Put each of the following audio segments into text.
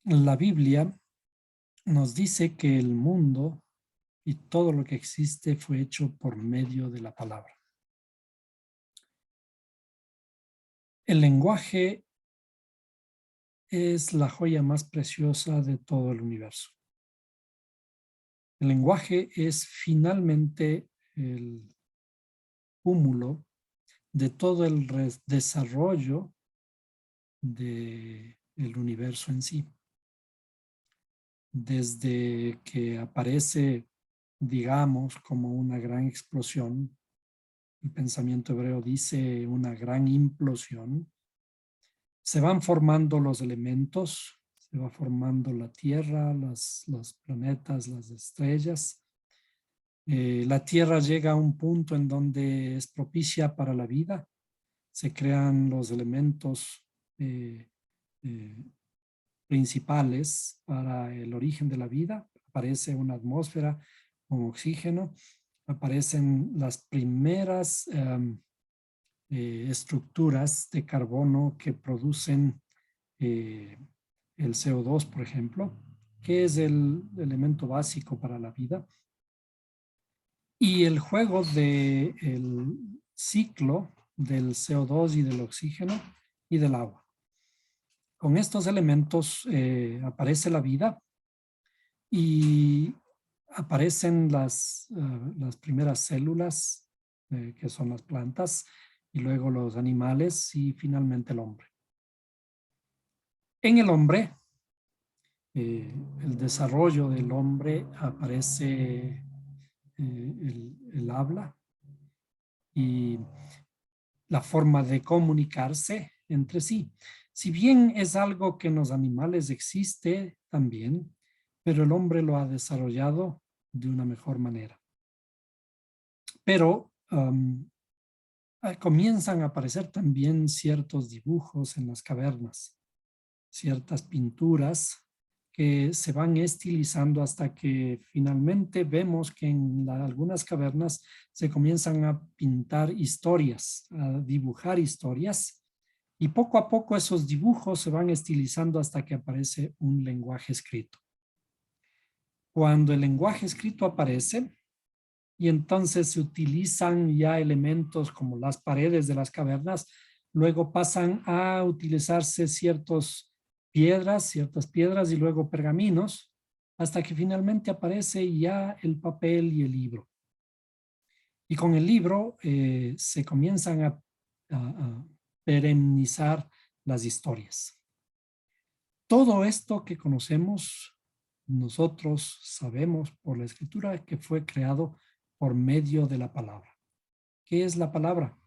La Biblia nos dice que el mundo y todo lo que existe fue hecho por medio de la palabra. El lenguaje es la joya más preciosa de todo el universo. El lenguaje es finalmente el cúmulo de todo el desarrollo del universo en sí. Desde que aparece, digamos, como una gran explosión, el pensamiento hebreo dice una gran implosión, se van formando los elementos, se va formando la Tierra, los planetas, las estrellas. La Tierra llega a un punto en donde es propicia para la vida, se crean los elementos eh, eh, principales para el origen de la vida. Aparece una atmósfera con oxígeno, aparecen las primeras estructuras de carbono que producen el CO2, por ejemplo, que es el elemento básico para la vida. Y el juego del ciclo del CO2 y del oxígeno y del agua. Con estos elementos aparece la vida y aparecen las primeras células, que son las plantas, y luego los animales y finalmente el hombre. En el hombre, el desarrollo del hombre aparece el habla y la forma de comunicarse entre sí. Si bien es algo que en los animales existe también, pero el hombre lo ha desarrollado de una mejor manera. Pero comienzan a aparecer también ciertos dibujos en las cavernas, ciertas pinturas que se van estilizando hasta que finalmente vemos que en algunas cavernas se comienzan a pintar historias, a dibujar historias, y poco a poco esos dibujos se van estilizando hasta que aparece un lenguaje escrito. Cuando el lenguaje escrito aparece, y entonces se utilizan ya elementos como las paredes de las cavernas, luego pasan a utilizarse ciertas piedras y luego pergaminos, hasta que finalmente aparece ya el papel y el libro. Y con el libro se comienzan a perennizar las historias. Todo esto que conocemos, nosotros sabemos por la escritura que fue creado por medio de la palabra. ¿Qué es la palabra?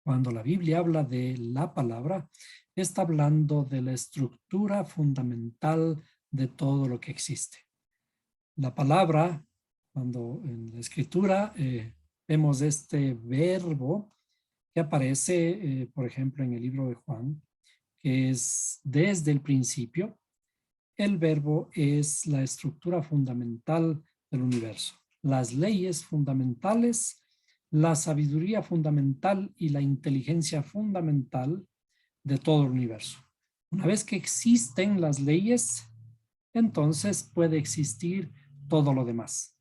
Cuando la Biblia habla de la palabra, está hablando de la estructura fundamental de todo lo que existe. La palabra, cuando en la escritura vemos este verbo que aparece, por ejemplo, en el libro de Juan, que es desde el principio, el verbo es la estructura fundamental del universo. Las leyes fundamentales, la sabiduría fundamental y la inteligencia fundamental de todo el universo. Una vez que existen las leyes, entonces puede existir todo lo demás.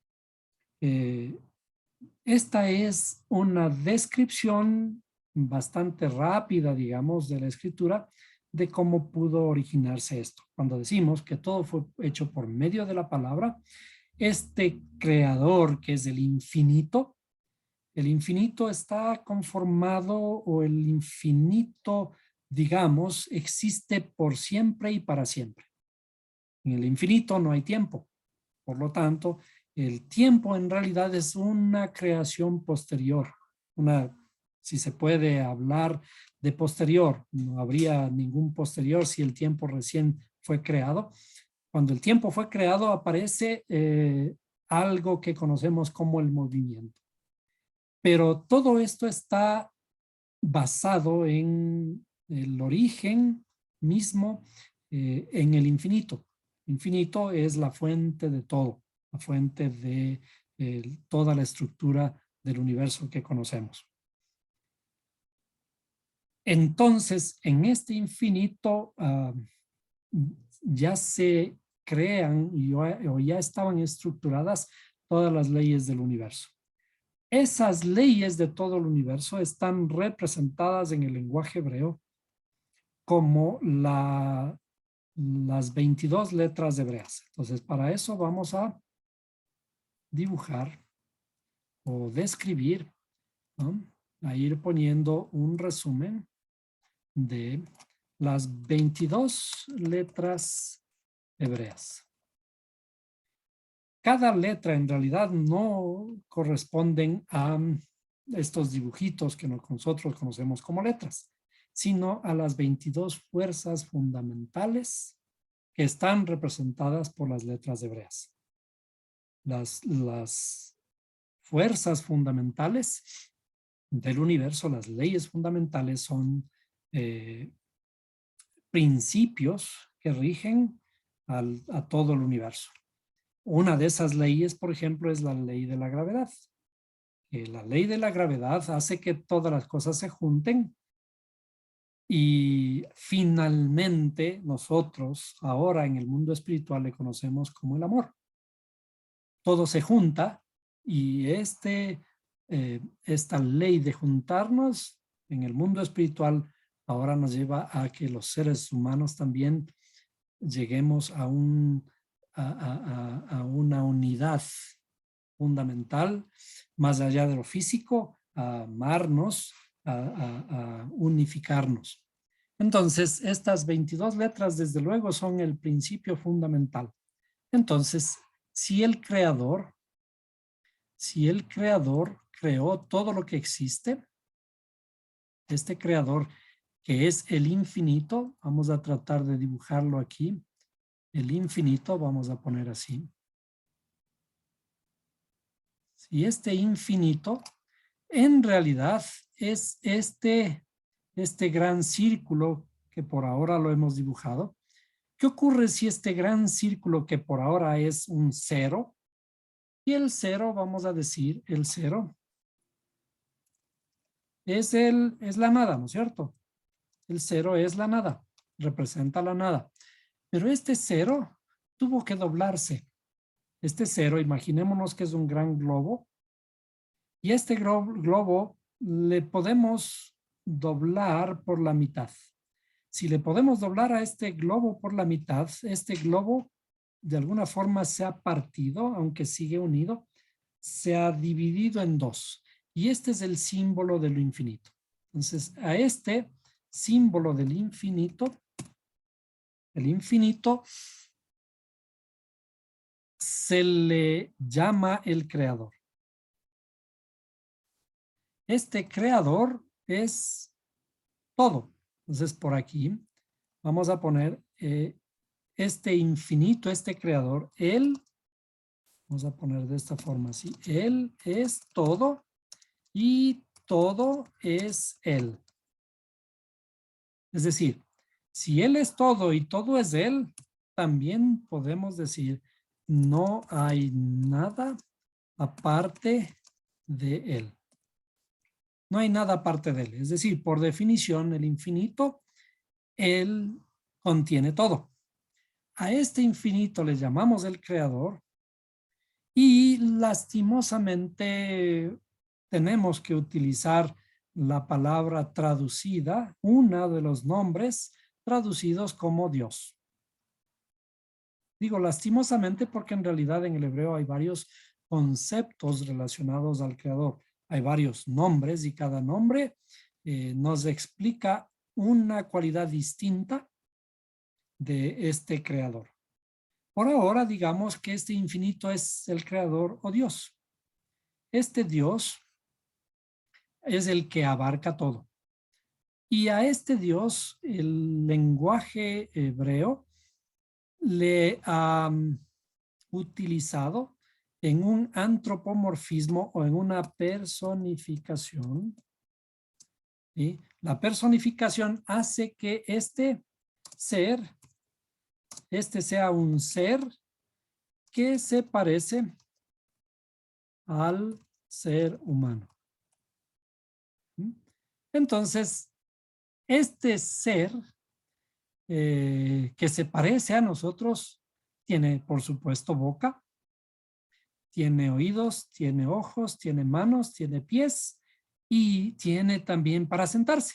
Esta es una descripción bastante rápida, digamos, de la escritura, de cómo pudo originarse esto. Cuando decimos que todo fue hecho por medio de la palabra, este creador que es el infinito está conformado, o el infinito, digamos, existe por siempre y para siempre. En el infinito no hay tiempo. Por lo tanto, el tiempo en realidad es una creación posterior. Si se puede hablar de posterior, no habría ningún posterior si el tiempo recién fue creado. Cuando el tiempo fue creado aparece algo que conocemos como el movimiento. Pero todo esto está basado en el origen mismo, en el infinito. Infinito es la fuente de todo, la fuente de toda la estructura del universo que conocemos. Entonces, en este infinito ya se crean o ya estaban estructuradas todas las leyes del universo. Esas leyes de todo el universo están representadas en el lenguaje hebreo como las 22 letras hebreas. Entonces, para eso vamos a dibujar o describir, ¿no? A ir poniendo un resumen de las 22 letras hebreas. Cada letra en realidad no corresponden a estos dibujitos que nosotros conocemos como letras, sino a las 22 fuerzas fundamentales que están representadas por las letras hebreas. Las fuerzas fundamentales del universo, las leyes fundamentales son principios que rigen a todo el universo. Una de esas leyes, por ejemplo, es la ley de la gravedad. La ley de la gravedad hace que todas las cosas se junten y finalmente nosotros ahora en el mundo espiritual le conocemos como el amor. Todo se junta y esta ley de juntarnos en el mundo espiritual ahora nos lleva a que los seres humanos también lleguemos a una unidad fundamental, más allá de lo físico, a amarnos, a unificarnos. Entonces, estas 22 letras, desde luego, son el principio fundamental. Entonces, si el creador creó todo lo que existe, este creador que es el infinito, vamos a tratar de dibujarlo aquí, el infinito, vamos a poner así. Si este infinito en realidad es este gran círculo que por ahora lo hemos dibujado. ¿Qué ocurre si este gran círculo que por ahora es un cero? Y el cero, vamos a decir, el cero es la nada, ¿no es cierto? El cero es la nada, representa la nada. Pero este cero tuvo que doblarse. Este cero, imaginémonos que es un gran globo. Y este globo le podemos doblar por la mitad. Si le podemos doblar a este globo por la mitad, este globo de alguna forma se ha partido, aunque sigue unido, se ha dividido en dos. Y este es el símbolo de lo infinito. Entonces, a este símbolo del infinito, el infinito se le llama el creador. Este creador es todo. Entonces, por aquí vamos a poner este infinito, este creador, él, vamos a poner de esta forma así, él es todo y todo es él. Es decir, si él es todo y todo es él, también podemos decir no hay nada aparte de él. No hay nada aparte de él. Es decir, por definición, el infinito, él contiene todo. A este infinito le llamamos el creador y lastimosamente tenemos que utilizar la palabra traducida, una de los nombres traducidos como Dios. Digo lastimosamente porque en realidad en el hebreo hay varios conceptos relacionados al creador. Hay varios nombres y cada nombre nos explica una cualidad distinta de este creador. Por ahora, digamos que este infinito es el creador o Dios. Este Dios es el que abarca todo. Y a este Dios, el lenguaje hebreo le ha utilizado en un antropomorfismo o en una personificación. ¿Sí? La personificación hace que este sea un ser que se parece al ser humano. Entonces, este ser que se parece a nosotros, tiene por supuesto boca, tiene oídos, tiene ojos, tiene manos, tiene pies y tiene también para sentarse.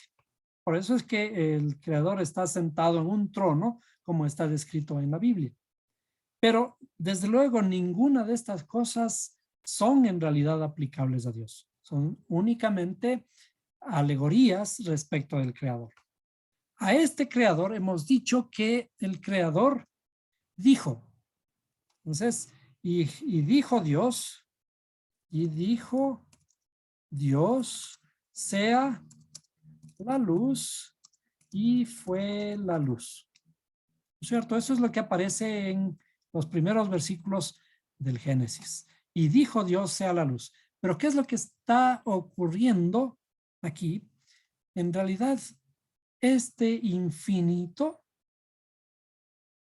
Por eso es que el Creador está sentado en un trono, como está descrito en la Biblia. Pero desde luego ninguna de estas cosas son en realidad aplicables a Dios. Son únicamente alegorías respecto del Creador. A este Creador hemos dicho que el Creador dijo. Entonces, y dijo Dios, sea la luz, y fue la luz. ¿No es cierto? Eso es lo que aparece en los primeros versículos del Génesis. Y dijo Dios, sea la luz. Pero ¿qué es lo que está ocurriendo aquí? En realidad, este infinito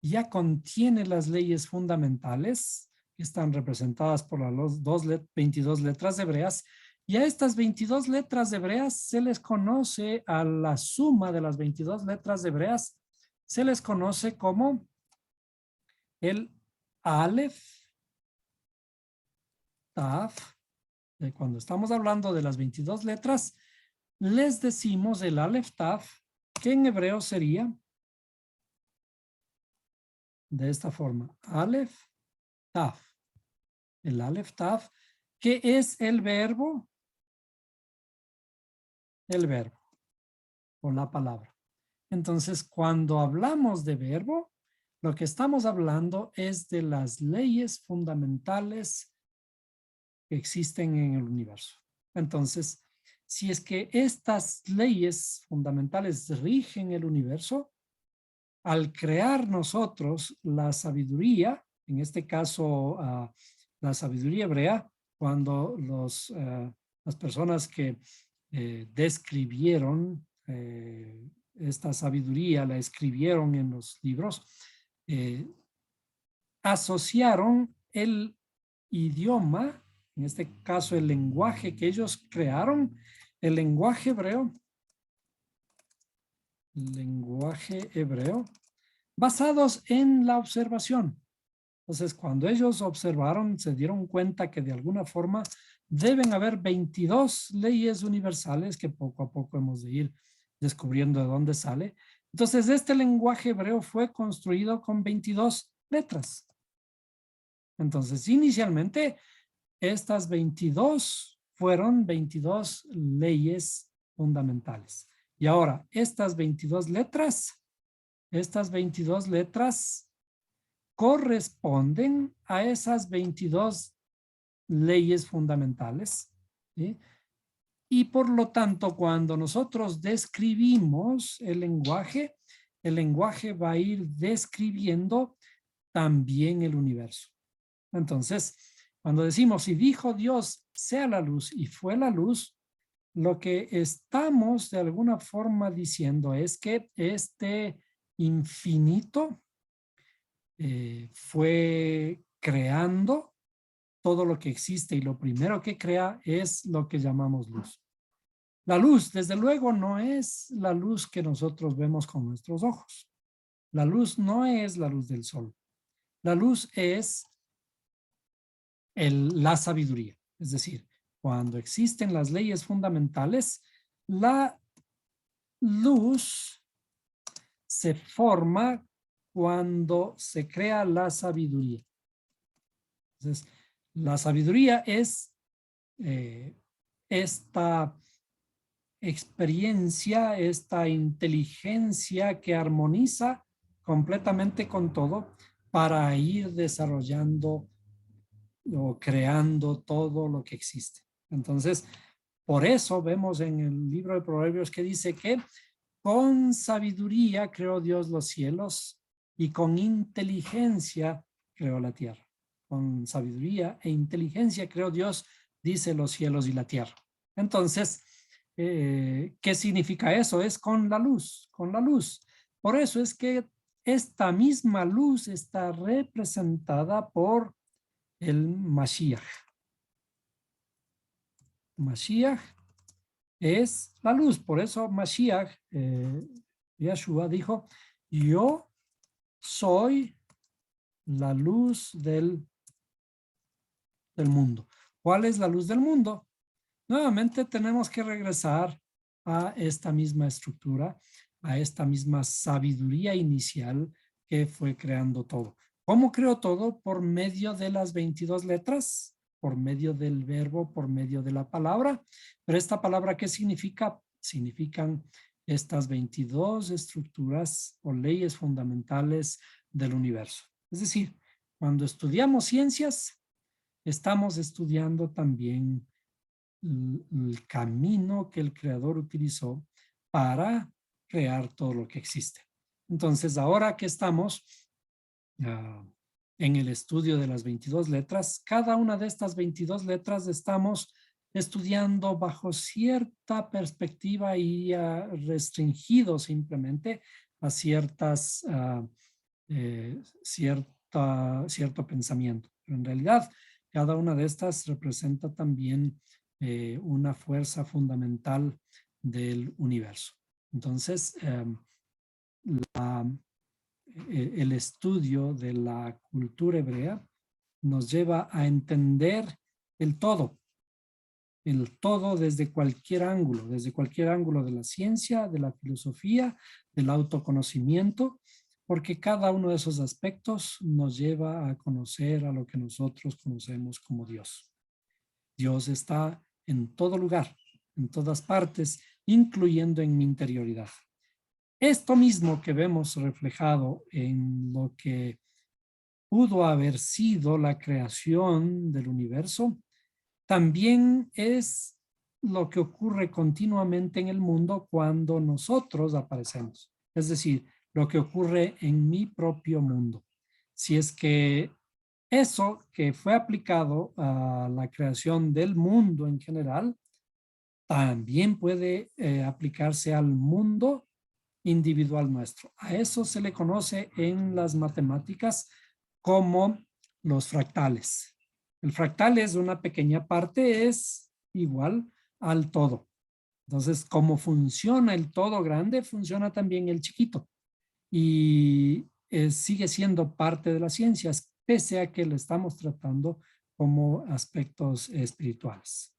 ya contiene las leyes fundamentales que están representadas por las 22 letras hebreas, y a estas 22 letras hebreas se les conoce, a la suma de las 22 letras hebreas, se les conoce como el Aleph, Taf. Cuando estamos hablando de las 22 letras, les decimos el Aleph, Taf, que en hebreo sería de esta forma, Aleph, Taf. El Aleph, Taf, que es el verbo o la palabra. Entonces, cuando hablamos de verbo, lo que estamos hablando es de las leyes fundamentales que existen en el universo. Entonces, si es que estas leyes fundamentales rigen el universo, al crear nosotros la sabiduría, en este caso la sabiduría hebrea, cuando las personas que describieron esta sabiduría, la escribieron en los libros, asociaron el idioma, en este caso el lenguaje que ellos crearon, el lenguaje hebreo, basados en la observación. Entonces, cuando ellos observaron, se dieron cuenta que de alguna forma deben haber 22 leyes universales que poco a poco hemos de ir descubriendo de dónde sale. Entonces, este lenguaje hebreo fue construido con 22 letras. Entonces, inicialmente, estas 22 fueron 22 leyes fundamentales. Y ahora, estas 22 letras corresponden a esas 22 leyes fundamentales, ¿sí? Y por lo tanto, cuando nosotros describimos el lenguaje va a ir describiendo también el universo. Entonces, cuando decimos, y dijo Dios, sea la luz, y fue la luz, lo que estamos de alguna forma diciendo es que este infinito fue creando todo lo que existe, y lo primero que crea es lo que llamamos luz. La luz, desde luego, no es la luz que nosotros vemos con nuestros ojos. La luz no es la luz del sol. La luz es la sabiduría. Es decir, cuando existen las leyes fundamentales, la luz se forma cuando se crea la sabiduría. Entonces, la sabiduría es esta experiencia, esta inteligencia que armoniza completamente con todo para ir desarrollando o creando todo lo que existe. Entonces, por eso vemos en el libro de Proverbios que dice que con sabiduría creó Dios los cielos y con inteligencia creó la tierra. Con sabiduría e inteligencia creó Dios, dice, los cielos y la tierra. Entonces, ¿qué significa eso? Es con la luz, con la luz. Por eso es que esta misma luz está representada por el Mashiach. Mashiach es la luz. Por eso Mashiach, Yeshua dijo Yo soy la luz del mundo. ¿Cuál es la luz del mundo? Nuevamente tenemos que regresar a esta misma estructura, a esta misma sabiduría inicial que fue creando todo. ¿Cómo creó todo? Por medio de las 22 letras, por medio del verbo, por medio de la palabra. Pero esta palabra, ¿qué significa? Significan estas 22 estructuras o leyes fundamentales del universo. Es decir, cuando estudiamos ciencias, estamos estudiando también el camino que el creador utilizó para crear todo lo que existe. Entonces, ahora que estamos en el estudio de las 22 letras, cada una de estas 22 letras estamos estudiando bajo cierta perspectiva y restringido simplemente a cierto pensamiento. Pero en realidad, cada una de estas representa también una fuerza fundamental del universo. Entonces, el estudio de la cultura hebrea nos lleva a entender el todo desde cualquier ángulo de la ciencia, de la filosofía, del autoconocimiento, porque cada uno de esos aspectos nos lleva a conocer a lo que nosotros conocemos como Dios. Dios está en todo lugar, en todas partes, incluyendo en mi interioridad. Esto mismo que vemos reflejado en lo que pudo haber sido la creación del universo, también es lo que ocurre continuamente en el mundo cuando nosotros aparecemos. Es decir, lo que ocurre en mi propio mundo. Si es que eso que fue aplicado a la creación del mundo en general, también puede aplicarse al mundo individual nuestro. A eso se le conoce en las matemáticas como los fractales. El fractal es una pequeña parte, es igual al todo. Entonces, como funciona el todo grande, funciona también el chiquito. Y sigue siendo parte de las ciencias, pese a que lo estamos tratando como aspectos espirituales.